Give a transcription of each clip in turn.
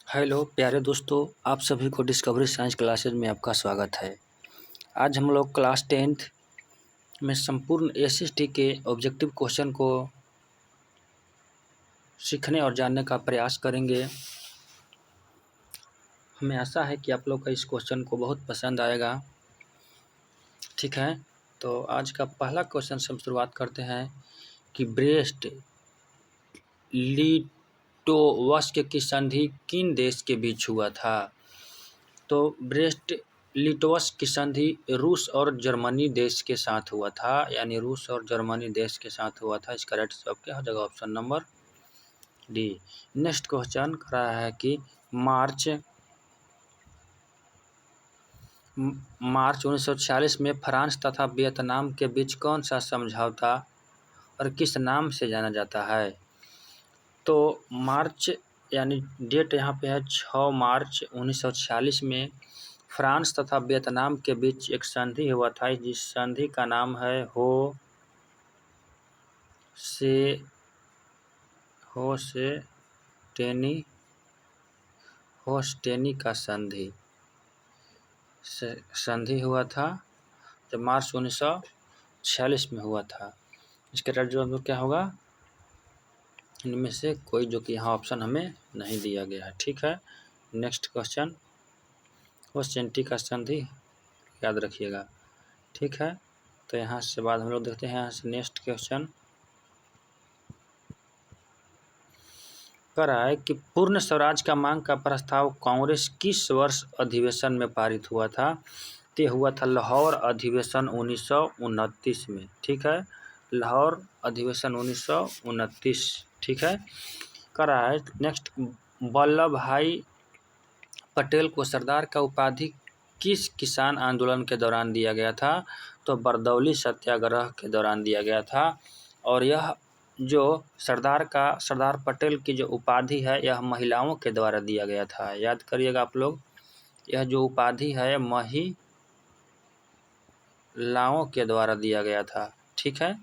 Hello प्यारे दोस्तों, आप सभी को डिस्कवरी साइंस क्लासेज में आपका स्वागत है। आज हम लोग क्लास 10th में संपूर्ण एसएसटी के ऑब्जेक्टिव क्वेश्चन को सीखने और जानने का प्रयास करेंगे। हमें आशा है कि आप लोग का इस क्वेश्चन को बहुत पसंद आएगा। ठीक है, तो आज का पहला क्वेश्चन से हम शुरुआत करते हैं कि ब्रेस्ट लिटोवस्क की संधि किन देश के बीच हुआ था। तो ब्रेस्ट लिटोवस्क की संधि रूस और जर्मनी देश के साथ हुआ था, यानी रूस और जर्मनी देश के साथ हुआ था। इसका राइट जवाब क्या हो जाएगा? Option number D. Next question कर रहा है कि मार्च 1946 में फ्रांस तथा वियतनाम के बीच कौन सा समझौता और किस नाम से जाना जाता है। तो मार्च यानी डेट यहाँ पे है 6 मार्च 1946 में फ्रांस तथा वियतनाम के बीच एक संधि हुआ था, जिस संधि का नाम है होस्टेनी का संधि हुआ था, जब मार्च 1946 में हुआ था। इसका राइट जवाब क्या होगा? इनमें से कोई, जो कि यहाँ ऑप्शन हमें नहीं दिया गया है। ठीक है, नेक्स्ट क्वेश्चन होस्टेनी का संधि याद रखिएगा। ठीक है, तो यहाँ से बाद हम लोग देखते हैं यहाँ से नेक्स्ट क्वेश्चन कर रहा है कि पूर्ण स्वराज का मांग का प्रस्ताव कांग्रेस किस वर्ष अधिवेशन में पारित हुआ था। तो हुआ था लाहौर अधिवेशन 1929 में। ठीक है, लाहौर अधिवेशन 1929। ठीक है, कर रहा है नेक्स्ट वल्लभ भाई पटेल को सरदार का उपाधि किस किसान आंदोलन के दौरान दिया गया था। तो बरदौली सत्याग्रह के दौरान दिया गया था। और यह जो सरदार पटेल की जो उपाधि है, यह महिलाओं के द्वारा दिया गया था। याद करिएगा आप लोग, यह जो उपाधि है महिलाओं के द्वारा दिया गया था। ठीक है,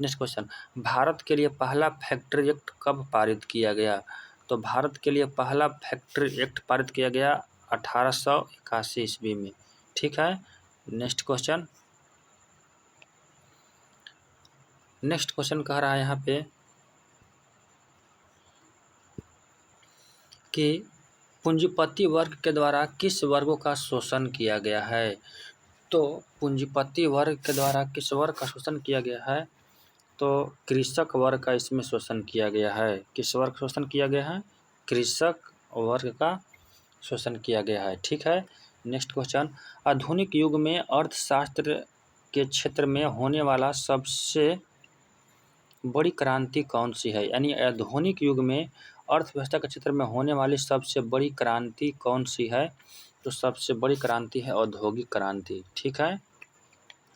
नेक्स्ट क्वेश्चन, भारत के लिए पहला फैक्ट्री एक्ट कब पारित किया गया। तो भारत के लिए पहला फैक्ट्री एक्ट पारित किया गया 1881 ईस्वी में। ठीक है, नेक्स्ट क्वेश्चन कह रहा है यहाँ पे कि पूंजीपति वर्ग के द्वारा किस वर्गों का शोषण किया गया है। तो पूंजीपति वर्ग के द्वारा किस वर्ग का शोषण किया गया है। तो कृषक वर्ग का इसमें शोषण किया गया है। किस वर्ग का शोषण किया गया है? कृषक वर्ग का शोषण किया गया है। ठीक है, नेक्स्ट क्वेश्चन, आधुनिक युग में अर्थशास्त्र के क्षेत्र में होने वाला सबसे बड़ी क्रांति कौन सी है। यानी आधुनिक युग में अर्थव्यवस्था के क्षेत्र में होने वाली सबसे बड़ी क्रांति कौन सी है। तो सबसे बड़ी क्रांति है औद्योगिक क्रांति। ठीक है,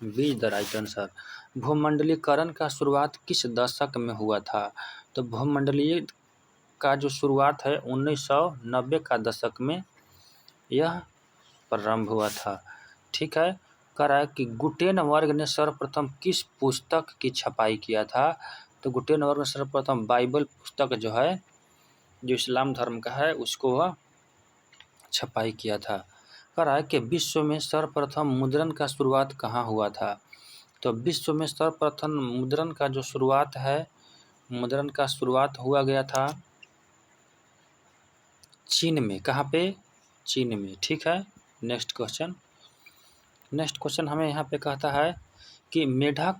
बी द राइट आंसर। भूमंडलीकरण का शुरुआत किस दशक में हुआ था। तो भूमंडलीय का जो शुरुआत है 1990 का दशक में यह प्रारंभ हुआ था। ठीक है, कह रहा है कि गुटेनबर्ग ने सर्वप्रथम किस पुस्तक की छपाई किया था। तो गुटेनबर्ग ने सर्वप्रथम बाइबल पुस्तक जो है, जो इस्लाम धर्म का है, उसको वह छपाई किया था। कह रहा है कि विश्व में सर्वप्रथम मुद्रण का शुरुआत कहाँ हुआ था। तो विश्व में सर्वप्रथम मुद्रण का जो शुरुआत है, मुद्रण का शुरुआत हुआ गया था चीन में। कहाँ पे? चीन में। ठीक है, नेक्स्ट क्वेश्चन हमें यहाँ पे कहता है कि मेढक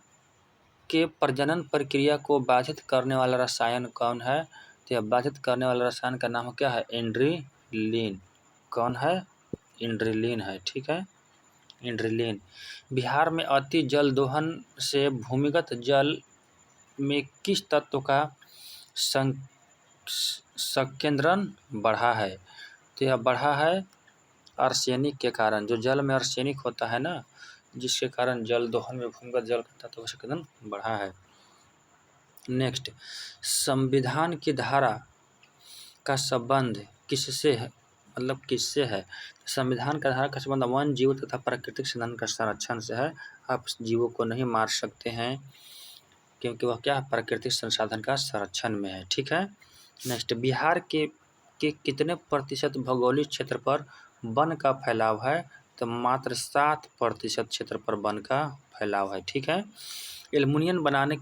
के प्रजनन प्रक्रिया को बाधित करने वाला रसायन कौन है। तो यह बाधित करने वाला रसायन का नाम क्या है? एंड्रिलीन। कौन है? एंड्रिलीन है। ठीक है, एंड्रिलीन। बिहार में अति जल दोहन से भूमिगत जल में किस तत्व का संकेंद्रण बढ़ा है। तो यह बढ़ा है आर्सेनिक के कारण। जो जल में आर्सेनिक होता है ना, जिसके कारण जल दोहन में भूमिगत जल का तत्व का संकेंद्रण बढ़ा है। नेक्स्ट, संविधान की धारा का संबंध किससे है, मतलब किससे है। संविधान का धारा का संबंध वन जीव तथा प्राकृतिक संसाधन का संरक्षण से है। आप जीवों को नहीं मार सकते हैं, क्योंकि वह क्या है? प्राकृतिक संसाधन का संरक्षण में है। ठीक है, नेक्स्ट, बिहार के कितने प्रतिशत भौगोलिक क्षेत्र पर वन का फैलाव है? तो मात्र 7% क्षेत्र पर वन का फैलाव है। ठीक है। एल्युमिनियम बनाने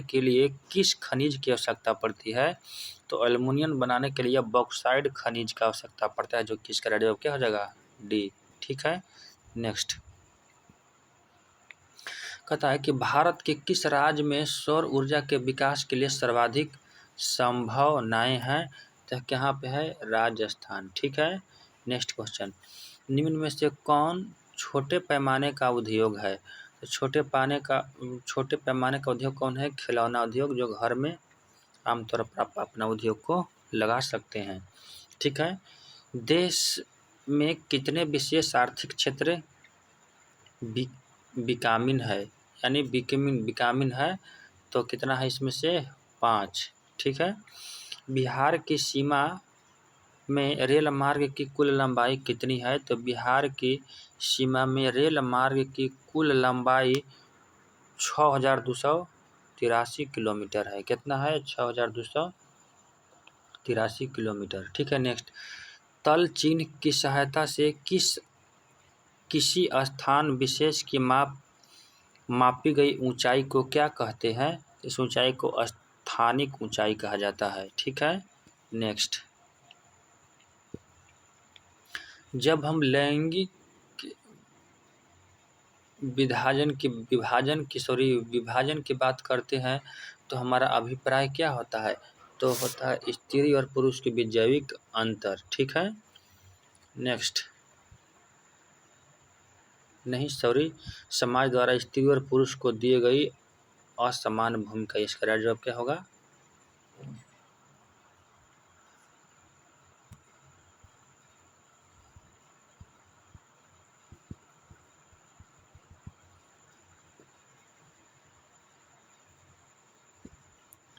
के लिए किस खनिज की आवश्यकता पड़ती है? तो एल्युमिनियम बनाने के लिए बॉक्साइट खनिज का आवश्यकता पड़ता है, जो कि इसका रेडियो क्या हो जाएगा? डी। ठीक है। नेक्स्ट कहता है कि भारत के किस राज्य में सौर ऊर्जा के विकास के लिए सर्वाधिक संभावनाएं हैं? तो यहाँ पे है राजस्थान। ठीक है। नेक्स्ट क्वेश्चन, निम्न में से कौन छोटे पैमाने का उद्योग है? तो छोटे पैमाने का उद्योग कौन है? खिलौना उद्योग, जो घर में आमतौर पर आप अपना उद्योग को लगा सकते हैं। ठीक है। देश में कितने विशेष आर्थिक क्षेत्र विकामिन है, यानी विकामिन है? तो कितना है इसमें से? 5। ठीक है। बिहार की सीमा में रेल मार्ग की कुल लंबाई कितनी है? तो बिहार की सीमा में रेल मार्ग की कुल लंबाई 6283 किलोमीटर है। कितना है? 6283 किलोमीटर। ठीक है। नेक्स्ट, तल चिन्ह की सहायता से किसी स्थान विशेष की मापी गई ऊंचाई को क्या कहते हैं? इस ऊंचाई को स्थानिक ऊंचाई कहा जाता है। ठीक है। नेक्स्ट, जब हम लैंगिक विभाजन की बात करते हैं तो हमारा अभिप्राय क्या होता है? तो होता है स्त्री और पुरुष के बीच जैविक अंतर। ठीक है। नेक्स्ट, समाज द्वारा स्त्री और पुरुष को दिए गई असमान भूमिका। इसका राइट जवाब क्या होगा?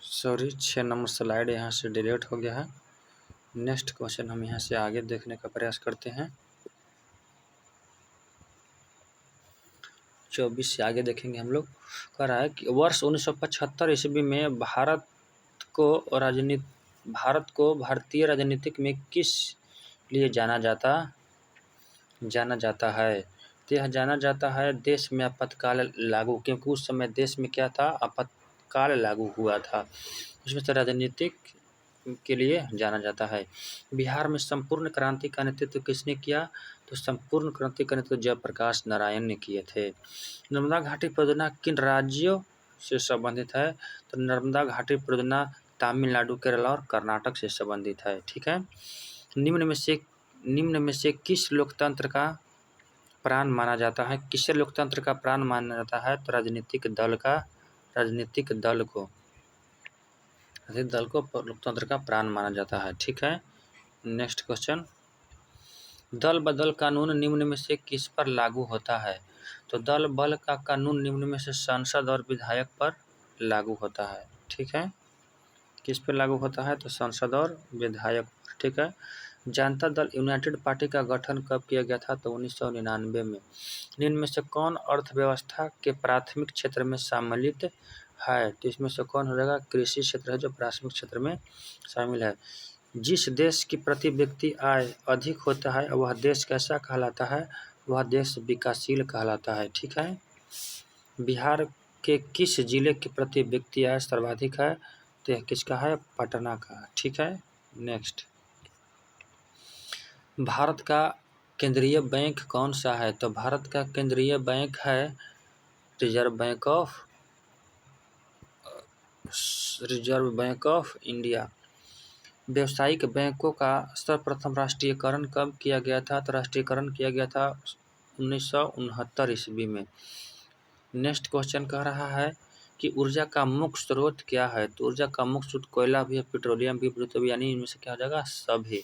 सॉरी, 6 नंबर स्लाइड यहाँ से डिलीट हो गया है। नेक्स्ट क्वेश्चन हम यहाँ से आगे देखने का प्रयास करते हैं। 24 से आगे देखेंगे हम लोग। कह रहा है कि वर्ष 1975 ईस्वी में भारत को भारतीय राजनीतिक में किस लिए जाना जाता है? तो यह जाना जाता है देश में आपातकाल लागू, क्योंकि उस समय देश में क्या था? आपातकाल लागू हुआ था। उसमें से राजनीतिक के लिए जाना जाता है। बिहार में संपूर्ण क्रांति का नेतृत्व किसने किया? तो संपूर्ण क्रांति का नेतृत्व जयप्रकाश नारायण ने किए थे। नर्मदा घाटी परियोजना किन राज्यों से संबंधित है? तो नर्मदा घाटी परियोजना तमिलनाडु, केरल और कर्नाटक से संबंधित है। ठीक है। निम्न में से किस लोकतंत्र का प्राण माना जाता है? किसे लोकतंत्र का प्राण माना जाता है? तो राजनीतिक दल को लोकतंत्र का प्राण माना जाता है। ठीक है। नेक्स्ट क्वेश्चन, दल बदल कानून निम्न में से किस पर लागू होता है? तो दल बल का कानून निम्न में से सांसद और विधायक पर लागू होता है। ठीक है। किस पर लागू होता है? तो सांसद और विधायक। ठीक है। जनता दल यूनाइटेड पार्टी का गठन कब किया गया था? तो 1999 में। निम्न में से कौन अर्थव्यवस्था के प्राथमिक क्षेत्र में सम्मिलित है? तो इसमें से कौन हो जाएगा? कृषि क्षेत्र है, जो प्राथमिक क्षेत्र में शामिल है। जिस देश की प्रति व्यक्ति आय अधिक होता है वह देश कैसा कहलाता है? वह देश विकासशील कहलाता है। ठीक है। बिहार के किस जिले के प्रति व्यक्ति आय सर्वाधिक है? तो यह किसका है? पटना का। ठीक है। नेक्स्ट, भारत का केंद्रीय बैंक कौन सा है? तो भारत का केंद्रीय बैंक है रिजर्व बैंक ऑफ इंडिया। व्यावसायिक बैंकों का सर्वप्रथम राष्ट्रीयकरण कब किया गया था? तो राष्ट्रीयकरण किया गया था 1969 ईस्वी में। नेक्स्ट क्वेश्चन कह रहा है कि ऊर्जा का मुख्य स्रोत क्या है? तो ऊर्जा का मुख्य स्रोत कोयला भी है, पेट्रोलियम भी, यानी इनमें से क्या हो जाएगा? सभी।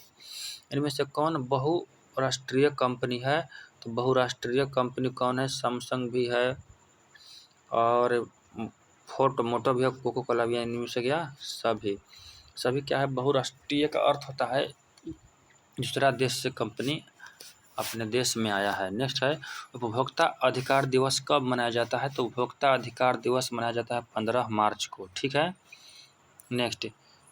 इनमें से कौन बहुराष्ट्रीय कंपनी है? तो बहुराष्ट्रीय कंपनी कौन है? सैमसंग भी है और फोर्ट मोटर भी है, कोको कोला भी है। इनमें से क्या? सभी क्या है? बहुराष्ट्रीय का अर्थ होता है दूसरा देश से कंपनी अपने देश में आया है। नेक्स्ट है, उपभोक्ता अधिकार दिवस कब मनाया जाता है? तो उपभोक्ता अधिकार दिवस मनाया जाता है 15 मार्च को। ठीक है। नेक्स्ट,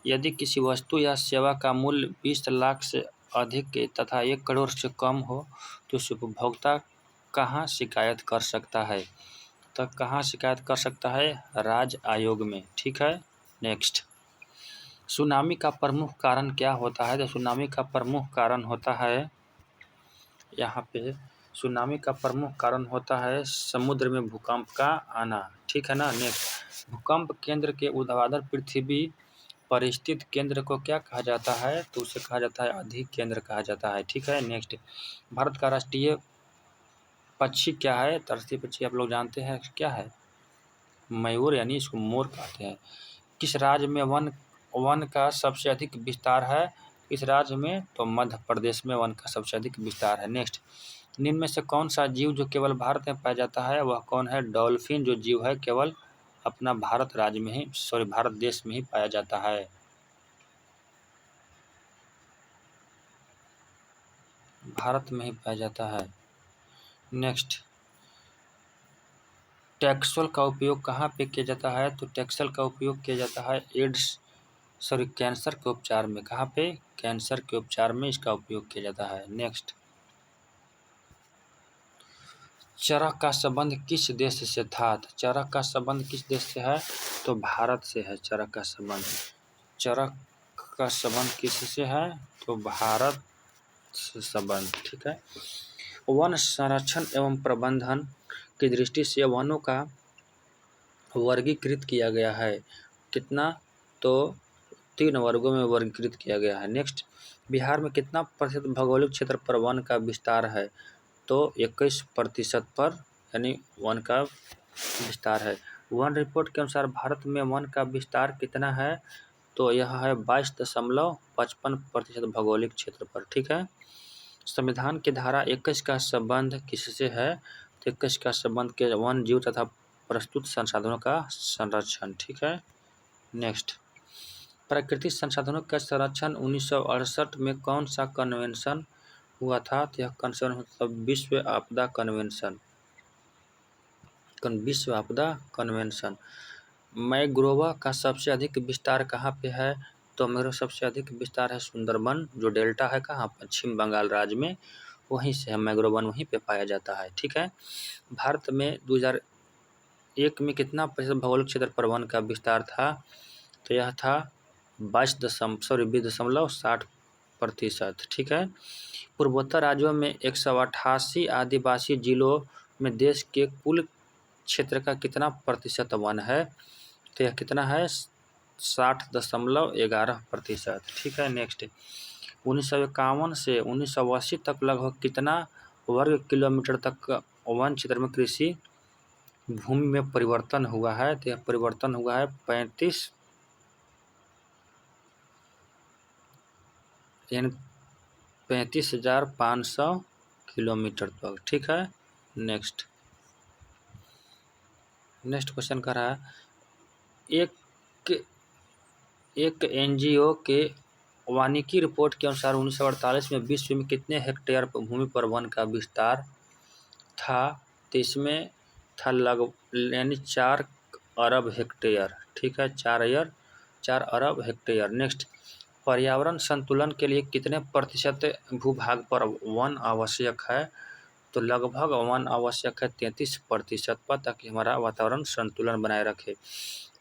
यदि किसी वस्तु या सेवा का मूल्य 20 लाख से अधिक तथा 1 करोड़ से कम हो तो उस उपभोक्ता कहाँ शिकायत कर सकता है? तो कहाँ शिकायत कर सकता है? राज्य आयोग में। ठीक है। नेक्स्ट, सुनामी का प्रमुख कारण क्या होता है? तो सुनामी का प्रमुख कारण होता है, यहाँ पे सुनामी का प्रमुख कारण होता है समुद्र में भूकंप का आना। ठीक है ना। नेक्स्ट, भूकंप केंद्र के ऊर्ध्वाधर पृथ्वी पर स्थित केंद्र को क्या कहा जाता है? तो उसे कहा जाता है अधिक केंद्र कहा जाता है। ठीक है। नेक्स्ट, भारत का राष्ट्रीय पक्षी क्या है? राष्ट्रीय पक्षी आप लोग जानते हैं क्या है? मयूर, यानी इसको मोर कहते हैं। किस राज्य में वन का सबसे अधिक विस्तार है? इस राज्य में तो मध्य प्रदेश में वन का सबसे अधिक विस्तार है। नेक्स्ट, निम्न में से कौन सा जीव जो केवल भारत में पाया जाता है वह कौन है? डॉल्फिन जो जीव है केवल अपना भारत राज्य में ही, भारत देश में ही पाया जाता है। भारत में ही पाया जाता है। नेक्स्ट, टैक्सोल का उपयोग कहाँ पे किया जाता है? तो टैक्सोल का उपयोग किया जाता है कैंसर के उपचार में। कहाँ पे? कैंसर के उपचार में इसका उपयोग किया जाता है। नेक्स्ट, चरक का संबंध किस देश से था? तो चरक का संबंध किस देश से है? तो भारत से है चरक का संबंध। चरक का संबंध किससे है? तो भारत से संबंध। ठीक है। वन संरक्षण एवं प्रबंधन की दृष्टि से वनों का वर्गीकृत किया गया है। कितना? तो 3 वर्गों में वर्गीकृत किया गया है। नेक्स्ट, बिहार में कितना प्रतिशत भौगोलिक क्षेत्र पर वन का विस्तार है? तो 21% पर, यानी वन का विस्तार है। वन रिपोर्ट के अनुसार भारत में वन का विस्तार कितना है? तो यह है 22.55% भौगोलिक क्षेत्र पर। ठीक है। संविधान की धारा 21 का संबंध किससे है? तो 21 का संबंध के वन जीव तथा प्रस्तुत संसाधनों का संरक्षण। ठीक है। नेक्स्ट, प्राकृतिक संसाधनों का संरक्षण 1968 में कौन सा कन्वेंशन हुआ था? तो यह कन्वेंशन मतलब विश्व आपदा कन्वेंशन। विश्व आपदा कन्वेंशन। मैंग्रोव का सबसे अधिक विस्तार कहाँ पे है? तो मेरा सबसे अधिक विस्तार है सुंदरबन, जो डेल्टा है कहाँ? पश्चिम बंगाल राज्य में, वहीं से है मैंग्रोव वन, वहीं पे पाया जाता है। ठीक है। भारत में 2001 में कितना प्रतिशत भौगोलिक क्षेत्र पर वन का विस्तार था? तो यह था 20.60%। ठीक है। पूर्वोत्तर राज्यों में 188 आदिवासी जिलों में देश के कुल क्षेत्र का कितना प्रतिशत वन है? तो यह कितना है? 60.11%। ठीक है। नेक्स्ट, 1951 से 1980 तक लगभग कितना वर्ग किलोमीटर तक वन क्षेत्र में कृषि भूमि में परिवर्तन हुआ है? तो यह परिवर्तन हुआ है 35,500 किलोमीटर तक। ठीक है। नेक्स्ट क्वेश्चन कर रहा है, एक एनजीओ के वानिकी रिपोर्ट के अनुसार 1948 में विश्व में कितने हेक्टेयर भूमि पर वन का विस्तार था? तो इसमें था यानी 4 अरब हेक्टेयर। ठीक है। 4 अरब हेक्टेयर। नेक्स्ट, पर्यावरण संतुलन के लिए कितने प्रतिशत भूभाग पर वन आवश्यक है? तो लगभग वन आवश्यक है 33% पर, ताकि हमारा वातावरण संतुलन बनाए रखे।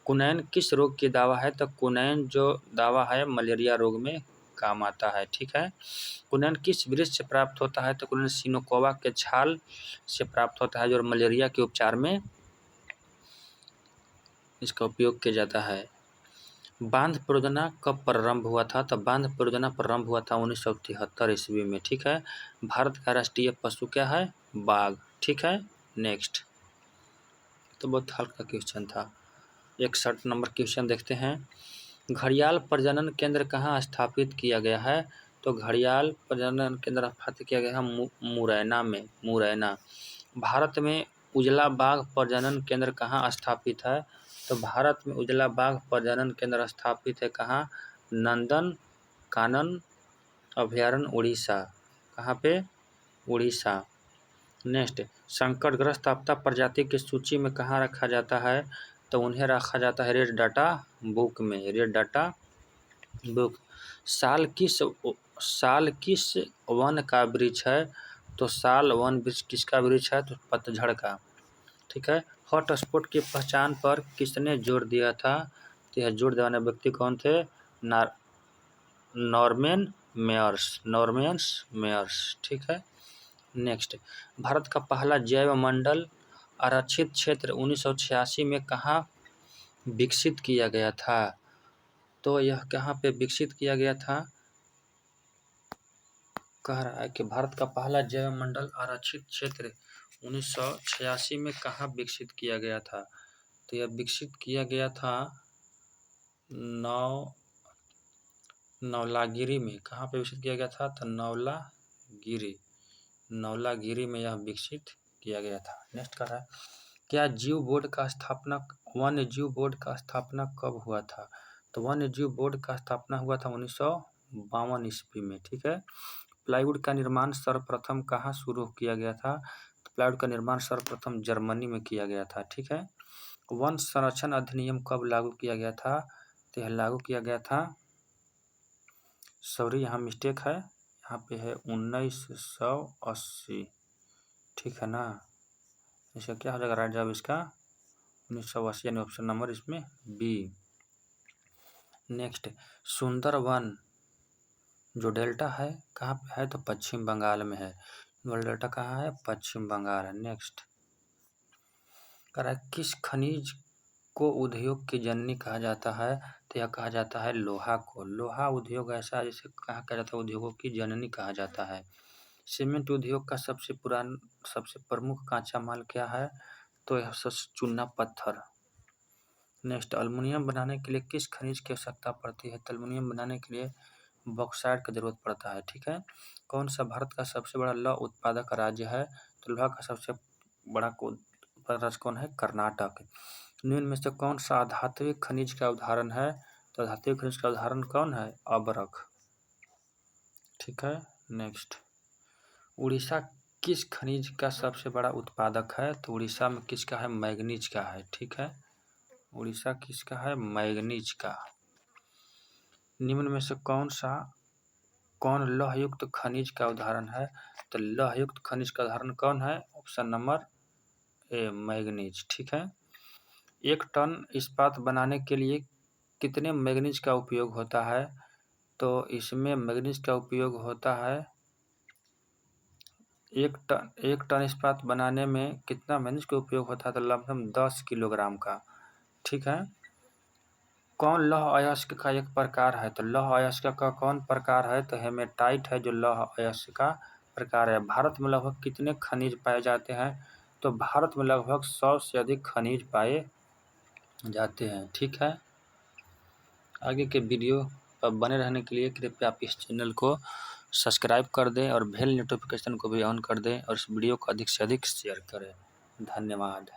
कुनैन किस रोग की दवा है? तो कुनैन जो दवा है मलेरिया रोग में काम आता है। ठीक है। कुनैन किस वृक्ष से प्राप्त होता है? तो कुनैन सिनोकोवा के छाल से प्राप्त होता है, जो मलेरिया के उपचार में इसका उपयोग किया जाता है। बांध परियोजना कब प्रारंभ हुआ था? तो बांध परियोजना प्रारंभ हुआ था 1973 ईस्वी में। ठीक है। भारत का राष्ट्रीय पशु क्या है? बाघ। ठीक है। नेक्स्ट, तो बहुत हल्का क्वेश्चन था। 61 नंबर क्वेश्चन देखते हैं, घड़ियाल प्रजनन केंद्र कहाँ स्थापित किया गया है? तो घड़ियाल प्रजनन केंद्र स्थापित किया गया है मुरैना में। मुरैना। भारत में उजला बाघ प्रजनन केंद्र कहाँ स्थापित है? तो भारत में उजला बाघ प्रजनन केंद्र स्थापित है कहाँ? नंदन कानन अभयारण्य, उड़ीसा। कहाँ पे? उड़ीसा। नेक्स्ट, संकटग्रस्त आपदा प्रजाति की सूची में कहाँ रखा जाता है? तो उन्हें रखा जाता है रेड डाटा बुक में। Red data book. साल किस वन का वृक्ष है? तो साल वन वृक्ष किसका वृक्ष है? तो पतझड़ का। ठीक है। हॉटस्पॉट की पहचान पर किसने जोर दिया था? तो यह जोर देने व्यक्ति कौन थे? Norman Myers. ठीक है। नेक्स्ट, भारत का पहला जैव मंडल आरक्षित क्षेत्र 1986 में कहाँ विकसित किया गया था? तो यह कहाँ पे विकसित किया गया था? कह रहा है कि भारत का पहला जैव मंडल आरक्षित क्षेत्र 1986 में कहाँ विकसित किया गया था? तो यह विकसित किया गया था नौलागिरी में। कहाँ पे विकसित किया गया था? तो नौलागिरी में यह विकसित किया गया था। नेक्स्ट कर रहा है, क्या वन्य जीव बोर्ड का स्थापना कब हुआ था? तो वन्य जीव बोर्ड का स्थापना हुआ था 1952 ईस्वी में। ठीक है। प्लाईवुड का निर्माण सर्वप्रथम कहाँ शुरू किया गया था? तो प्लाईवुड का निर्माण सर्वप्रथम जर्मनी में किया गया था। ठीक है। वन संरक्षण अधिनियम कब लागू किया गया था? तो यह लागू किया गया था, सॉरी यहाँ मिस्टेक है, यहाँ पे है 1980। ठीक है ना। इसका क्या हो जाएगा राइट जवाब इसका? 1980, यानी ऑप्शन नंबर इसमें बी। नेक्स्ट, सुंदरवन जो डेल्टा है कहाँ पे है? तो पश्चिम बंगाल में है। डेल्टा कहाँ है? पश्चिम बंगाल है। नेक्स्ट कह रहा है, किस खनिज को उद्योग की जननी कहा जाता है? तो यह कहा जाता है लोहा को। लोहा उद्योग ऐसा है जिसे कहा जाता है उद्योगों की जननी कहा जाता है। सीमेंट उद्योग का सबसे प्रमुख कच्चा माल क्या है? तो यह चूना पत्थर। नेक्स्ट, एल्युमिनियम बनाने के लिए किस खनिज की आवश्यकता पड़ती है? तो एल्युमिनियम बनाने के लिए बॉक्साइट की जरूरत पड़ता है। ठीक है। कौन सा भारत का सबसे बड़ा लौह उत्पादक राज्य है? तो लोहा का सबसे बड़ा राज्य कौन है? कर्नाटक। निम्न में से कौन सा अधात्विक खनिज का उदाहरण है? तो अधात्विक खनिज का उदाहरण कौन है? अबरख। ठीक है। नेक्स्ट, उड़ीसा किस खनिज का सबसे बड़ा उत्पादक है? तो उड़ीसा में किसका है? मैग्नीज का है। ठीक है। उड़ीसा किसका है? मैग्नीज का। निम्न में से कौन लौहयुक्त खनिज का उदाहरण है? तो लौहयुक्त खनिज का उदाहरण कौन है? Option number A, manganese. ठीक है। 1 टन इस्पात बनाने के लिए कितने मैग्नीज का उपयोग होता है? तो इसमें मैग्नीज का उपयोग होता है, 1 टन इस्पात बनाने में कितना मैग्नीज का उपयोग होता है? तो लगभग 10 किलोग्राम का। ठीक है। कौन लौह अयस्क का एक प्रकार है? तो लौह अयस्क का कौन प्रकार है? तो हेमेटाइट है जो लौह अयस्क का प्रकार है। भारत में लगभग कितने खनिज पाए जाते हैं? तो भारत में लगभग 100 से अधिक खनिज पाए जाते हैं। ठीक है। आगे के वीडियो पर बने रहने के लिए कृपया आप इस चैनल को सब्सक्राइब कर दें और बेल नोटिफिकेशन को भी ऑन कर दें और इस वीडियो को अधिक से अधिक शेयर करें। धन्यवाद।